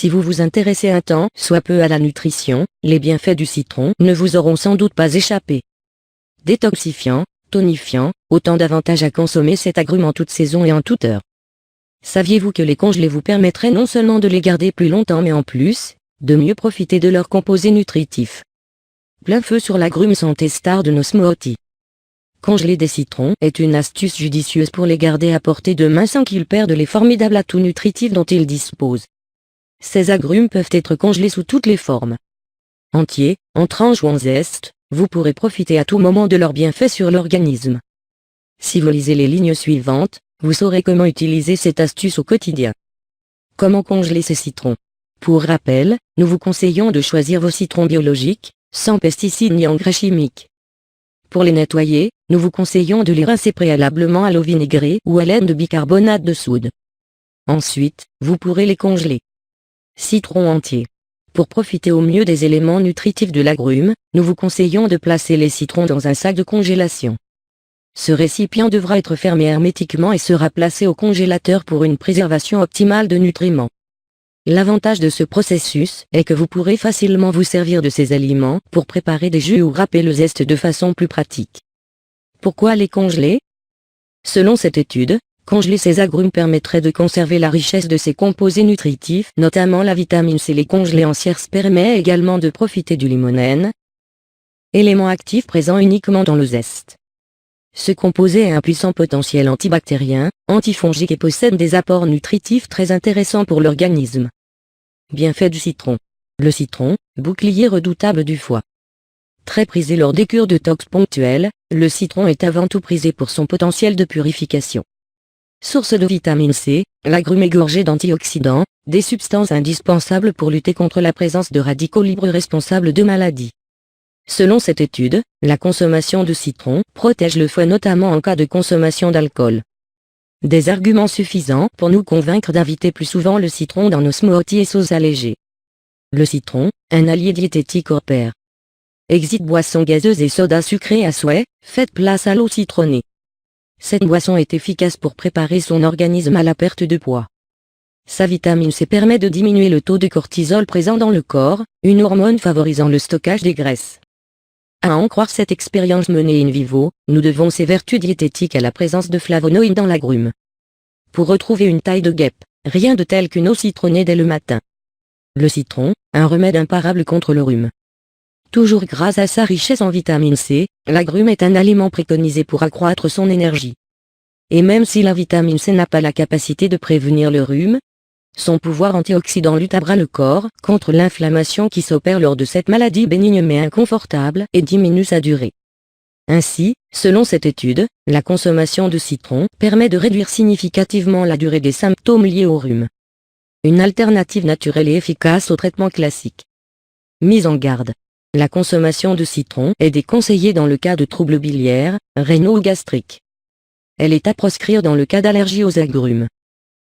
Si vous vous intéressez un temps soit peu à la nutrition, les bienfaits du citron ne vous auront sans doute pas échappé. Détoxifiant, tonifiant, autant d'avantages à consommer cet agrume en toute saison et en toute heure. Saviez-vous que les congelés vous permettraient non seulement de les garder plus longtemps mais en plus, de mieux profiter de leurs composés nutritifs? Plein feu sur l'agrume santé star de nos smoothies. Congeler des citrons est une astuce judicieuse pour les garder à portée de main sans qu'ils perdent les formidables atouts nutritifs dont ils disposent. Ces agrumes peuvent être congelés sous toutes les formes. Entiers, en tranches ou en zeste, vous pourrez profiter à tout moment de leurs bienfaits sur l'organisme. Si vous lisez les lignes suivantes, vous saurez comment utiliser cette astuce au quotidien. Comment congeler ces citrons? Pour rappel, nous vous conseillons de choisir vos citrons biologiques, sans pesticides ni engrais chimiques. Pour les nettoyer, nous vous conseillons de les rincer préalablement à l'eau vinaigrée ou à l'aide de bicarbonate de soude. Ensuite, vous pourrez les congeler. Citron entier. Pour profiter au mieux des éléments nutritifs de l'agrume, nous vous conseillons de placer les citrons dans un sac de congélation. Ce récipient devra être fermé hermétiquement et sera placé au congélateur pour une préservation optimale de nutriments. L'avantage de ce processus est que vous pourrez facilement vous servir de ces aliments pour préparer des jus ou râper le zeste de façon plus pratique. Pourquoi les congeler? Selon cette étude, congeler ces agrumes permettrait de conserver la richesse de ces composés nutritifs, notamment la vitamine C. Les congeler en cierge permet également de profiter du limonène, élément actif présent uniquement dans le zeste. Ce composé a un puissant potentiel antibactérien, antifongique et possède des apports nutritifs très intéressants pour l'organisme. Bienfaits du citron. Le citron, bouclier redoutable du foie. Très prisé lors des cures de tox ponctuelles, le citron est avant tout prisé pour son potentiel de purification. Source de vitamine C, l'agrume est gorgé d'antioxydants, des substances indispensables pour lutter contre la présence de radicaux libres responsables de maladies. Selon cette étude, la consommation de citron protège le foie notamment en cas de consommation d'alcool. Des arguments suffisants pour nous convaincre d'inviter plus souvent le citron dans nos smoothies et sauces allégées. Le citron, un allié diététique hors pair. Exit boissons gazeuses et sodas sucrés à souhait, faites place à l'eau citronnée. Cette boisson est efficace pour préparer son organisme à la perte de poids. Sa vitamine C permet de diminuer le taux de cortisol présent dans le corps, une hormone favorisant le stockage des graisses. À en croire cette expérience menée in vivo, nous devons ces vertus diététiques à la présence de flavonoïdes dans l'agrume. Pour retrouver une taille de guêpe, rien de tel qu'une eau citronnée dès le matin. Le citron, un remède imparable contre le rhume. Toujours grâce à sa richesse en vitamine C, l'agrume est un aliment préconisé pour accroître son énergie. Et même si la vitamine C n'a pas la capacité de prévenir le rhume, son pouvoir antioxydant lutte à bras le corps contre l'inflammation qui s'opère lors de cette maladie bénigne mais inconfortable et diminue sa durée. Ainsi, selon cette étude, la consommation de citron permet de réduire significativement la durée des symptômes liés au rhume. Une alternative naturelle et efficace au traitement classique. Mise en garde. La consommation de citron est déconseillée dans le cas de troubles biliaires, rénaux ou gastriques. Elle est à proscrire dans le cas d'allergie aux agrumes.